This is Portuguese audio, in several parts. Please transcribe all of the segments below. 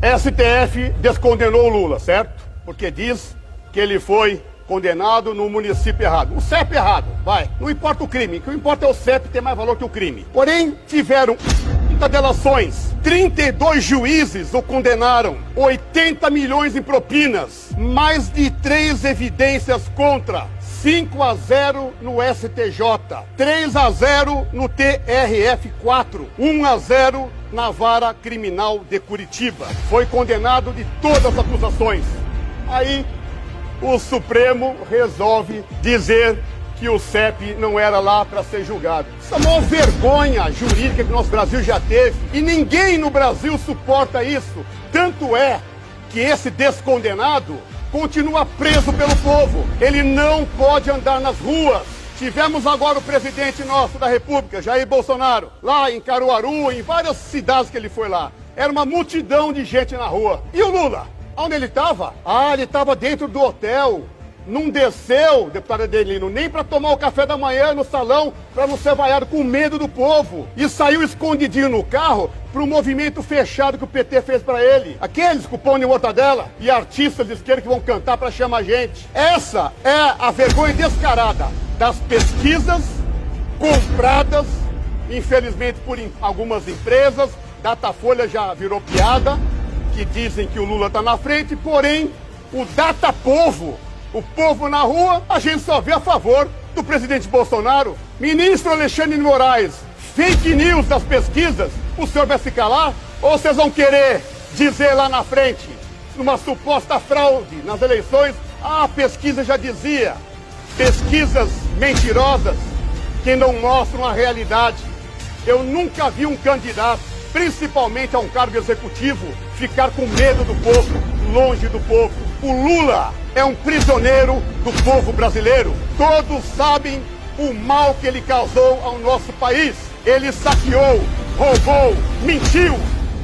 STF descondenou o Lula, certo? Porque diz que ele foi condenado no município errado. O CEP errado, vai. Não importa o crime, o que importa é o CEP ter mais valor que o crime. Porém, tiveram delações. 32 juízes o condenaram. 80 milhões em propinas. Mais de 3 evidências contra. 5-0 no STJ. 3-0 no TRF4. 1-0 na Vara Criminal de Curitiba. Foi condenado de todas as acusações. Aí o Supremo resolve dizer que o CEP não era lá para ser julgado. Isso é a maior vergonha jurídica que o nosso Brasil já teve. E ninguém no Brasil suporta isso. Tanto é que esse descondenado continua preso pelo povo. Ele não pode andar nas ruas. Tivemos agora o presidente nosso da República, Jair Bolsonaro, lá em Caruaru, em várias cidades que ele foi lá. Era uma multidão de gente na rua. E o Lula? Onde ele estava? Ele estava dentro do hotel. Não desceu, deputado Adelino, nem para tomar o café da manhã no salão, para não ser vaiado com medo do povo. E saiu escondidinho no carro para um movimento fechado que o PT fez para ele. Aqueles com pão de mortadela e artistas de esquerda que vão cantar para chamar a gente. Essa é a vergonha descarada das pesquisas compradas, infelizmente, por algumas empresas. Datafolha já virou piada, que dizem que o Lula está na frente, porém, o Datapovo, o povo na rua, a gente só vê a favor do presidente Bolsonaro. Ministro Alexandre de Moraes, fake news das pesquisas, o senhor vai se calar? Ou vocês vão querer dizer lá na frente, numa suposta fraude nas eleições, a pesquisa já dizia, pesquisas mentirosas que não mostram a realidade. Eu nunca vi um candidato, principalmente a um cargo executivo, ficar com medo do povo, longe do povo. O Lula é um prisioneiro do povo brasileiro. Todos sabem o mal que ele causou ao nosso país. Ele saqueou, roubou, mentiu,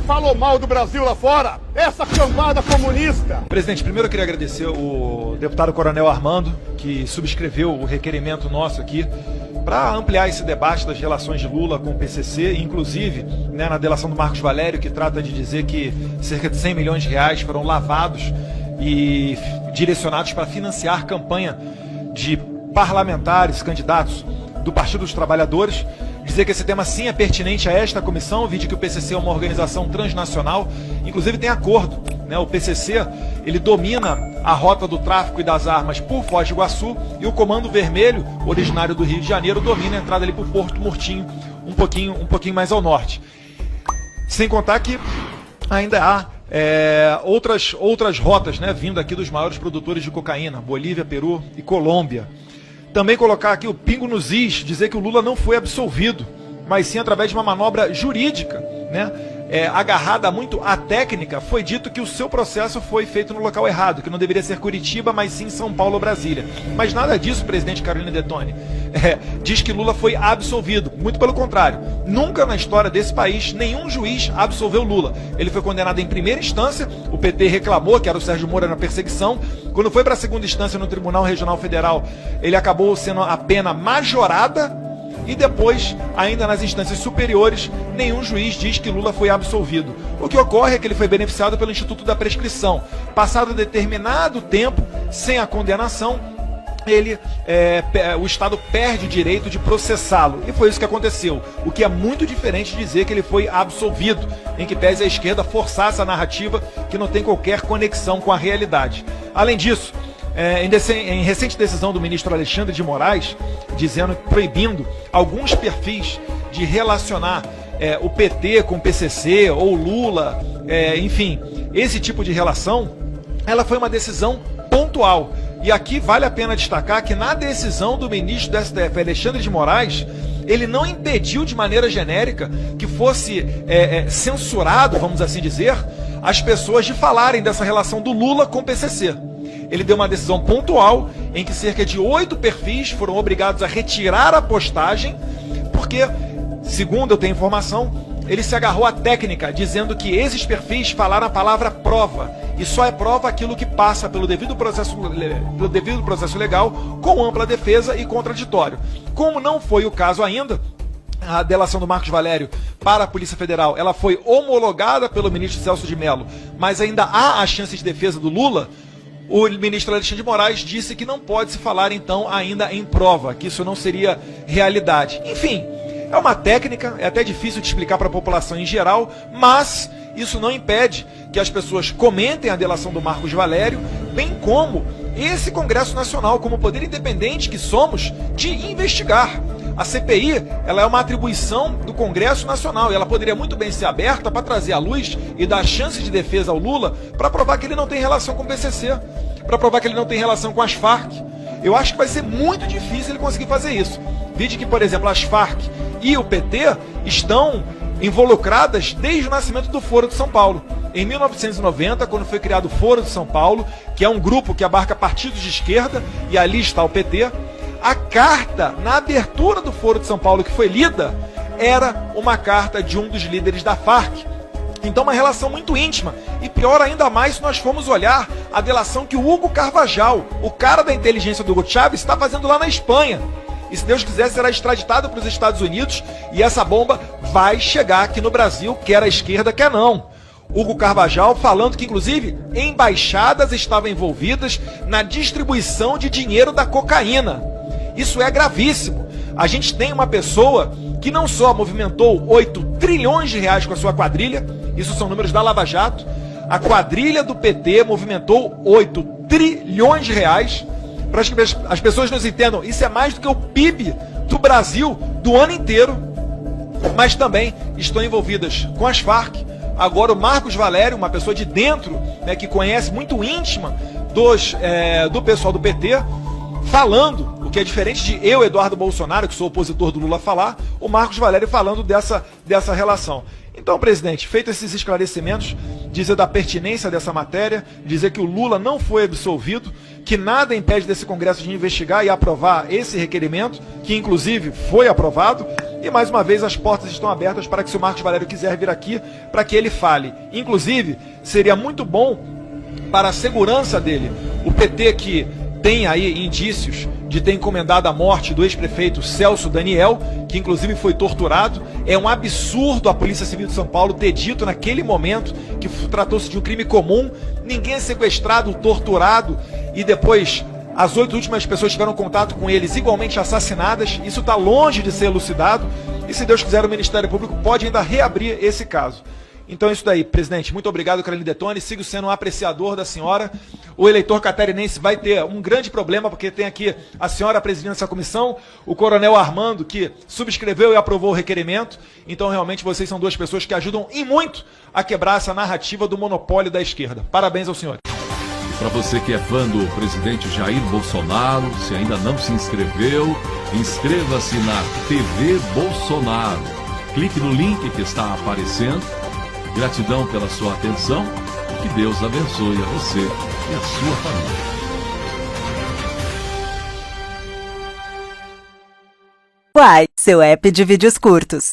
falou mal do Brasil lá fora. Essa cambada comunista. Presidente, primeiro eu queria agradecer o deputado Coronel Armando, que subscreveu o requerimento nosso aqui para ampliar esse debate das relações de Lula com o PCC, inclusive na delação do Marcos Valério, que trata de dizer que cerca de 100 milhões de reais foram lavados e direcionados para financiar campanha de parlamentares, candidatos do Partido dos Trabalhadores. Dizer que esse tema sim é pertinente a esta comissão, vide que o PCC é uma organização transnacional, inclusive tem acordo, né? O PCC, ele domina a rota do tráfico e das armas por Foz do Iguaçu e o Comando Vermelho, originário do Rio de Janeiro, domina a entrada ali por Porto Murtinho, um pouquinho mais ao norte. Sem contar que ainda há outras rotas, né, vindo aqui dos maiores produtores de cocaína, Bolívia, Peru e Colômbia. Também colocar aqui o pingo nos is, dizer que o Lula não foi absolvido, mas sim através de uma manobra jurídica, né, agarrada muito à técnica. Foi dito que o seu processo foi feito no local errado, que não deveria ser Curitiba, mas sim São Paulo ou Brasília. Mas nada disso, presidente Carolina Detoni. Diz que Lula foi absolvido. Muito pelo contrário. Nunca na história desse país, nenhum juiz absolveu Lula. Ele foi condenado em primeira instância, o PT reclamou, que era o Sérgio Moro na perseguição. Quando foi para a segunda instância no Tribunal Regional Federal, ele acabou sendo a pena majorada. E depois, ainda nas instâncias superiores, nenhum juiz diz que Lula foi absolvido. O que ocorre é que ele foi beneficiado pelo Instituto da Prescrição. Passado determinado tempo, sem a condenação, o Estado perde o direito de processá-lo. E foi isso que aconteceu. O que é muito diferente de dizer que ele foi absolvido, em que pese a esquerda forçar essa narrativa que não tem qualquer conexão com a realidade. Além disso, em recente decisão do ministro Alexandre de Moraes, proibindo alguns perfis de relacionar o PT com o PCC ou Lula, enfim, esse tipo de relação, ela foi uma decisão pontual. E aqui vale a pena destacar que na decisão do ministro do STF, Alexandre de Moraes, ele não impediu de maneira genérica que fosse censurado, vamos assim dizer, as pessoas de falarem dessa relação do Lula com o PCC. Ele deu uma decisão pontual em que cerca de 8 perfis foram obrigados a retirar a postagem, porque, segundo eu tenho informação, ele se agarrou à técnica, dizendo que esses perfis falaram a palavra prova, e só é prova aquilo que passa pelo devido processo legal, com ampla defesa e contraditório. Como não foi o caso ainda, a delação do Marcos Valério para a Polícia Federal, ela foi homologada pelo ministro Celso de Mello, mas ainda há a chance de defesa do Lula, o ministro Alexandre de Moraes disse que não pode se falar, então, ainda em prova, que isso não seria realidade. Enfim, é uma técnica, é até difícil de explicar para a população em geral, mas isso não impede que as pessoas comentem a delação do Marcos Valério, bem como esse Congresso Nacional, como poder independente que somos, de investigar. A CPI, ela é uma atribuição do Congresso Nacional e ela poderia muito bem ser aberta para trazer à luz e dar chance de defesa ao Lula para provar que ele não tem relação com o PCC, para provar que ele não tem relação com as Farc. Eu acho que vai ser muito difícil ele conseguir fazer isso. Vide que, por exemplo, as Farc e o PT estão involucradas desde o nascimento do Foro de São Paulo. Em 1990, quando foi criado o Foro de São Paulo, que é um grupo que abarca partidos de esquerda, e ali está o PT, a carta, na abertura do Foro de São Paulo, que foi lida, era uma carta de um dos líderes da Farc. Então, uma relação muito íntima. E pior ainda mais se nós formos olhar a delação que o Hugo Carvajal, o cara da inteligência do Hugo Chávez, está fazendo lá na Espanha. E se Deus quiser, será extraditado para os Estados Unidos e essa bomba vai chegar aqui no Brasil, quer a esquerda, quer não. Hugo Carvajal falando que, inclusive, embaixadas estavam envolvidas na distribuição de dinheiro da cocaína. Isso é gravíssimo. A gente tem uma pessoa que não só movimentou 8 trilhões de reais com a sua quadrilha, isso são números da Lava Jato, a quadrilha do PT movimentou 8 trilhões de reais, para que as pessoas nos entendam, isso é mais do que o PIB do Brasil do ano inteiro, mas também estão envolvidas com as Farc. Agora o Marcos Valério, uma pessoa de dentro, né, que conhece muito íntima do pessoal do PT, falando, o que é diferente de eu, Eduardo Bolsonaro, que sou opositor do Lula, falar, o Marcos Valério falando dessa relação. Então, presidente, feito esses esclarecimentos, dizer da pertinência dessa matéria, dizer que o Lula não foi absolvido, que nada impede desse Congresso de investigar e aprovar esse requerimento, que inclusive foi aprovado, e mais uma vez as portas estão abertas para que, se o Marcos Valério quiser vir aqui, para que ele fale. Inclusive, seria muito bom para a segurança dele, o PT que tem aí indícios de ter encomendado a morte do ex-prefeito Celso Daniel, que inclusive foi torturado. É um absurdo a Polícia Civil de São Paulo ter dito naquele momento que tratou-se de um crime comum. Ninguém é sequestrado, torturado e depois as 8 últimas pessoas tiveram contato com eles igualmente assassinadas. Isso está longe de ser elucidado e, se Deus quiser, o Ministério Público pode ainda reabrir esse caso. Então é isso daí, presidente. Muito obrigado, Carolina Detone. Sigo sendo um apreciador da senhora. O eleitor catarinense vai ter um grande problema, porque tem aqui a senhora presidindo essa comissão, o coronel Armando, que subscreveu e aprovou o requerimento. Então, realmente, vocês são duas pessoas que ajudam e muito a quebrar essa narrativa do monopólio da esquerda. Parabéns ao senhor. Para você que é fã do presidente Jair Bolsonaro, se ainda não se inscreveu, inscreva-se na TV Bolsonaro. Clique no link que está aparecendo. Gratidão pela sua atenção e que Deus abençoe a você e a sua família. Uai, seu app de vídeos curtos.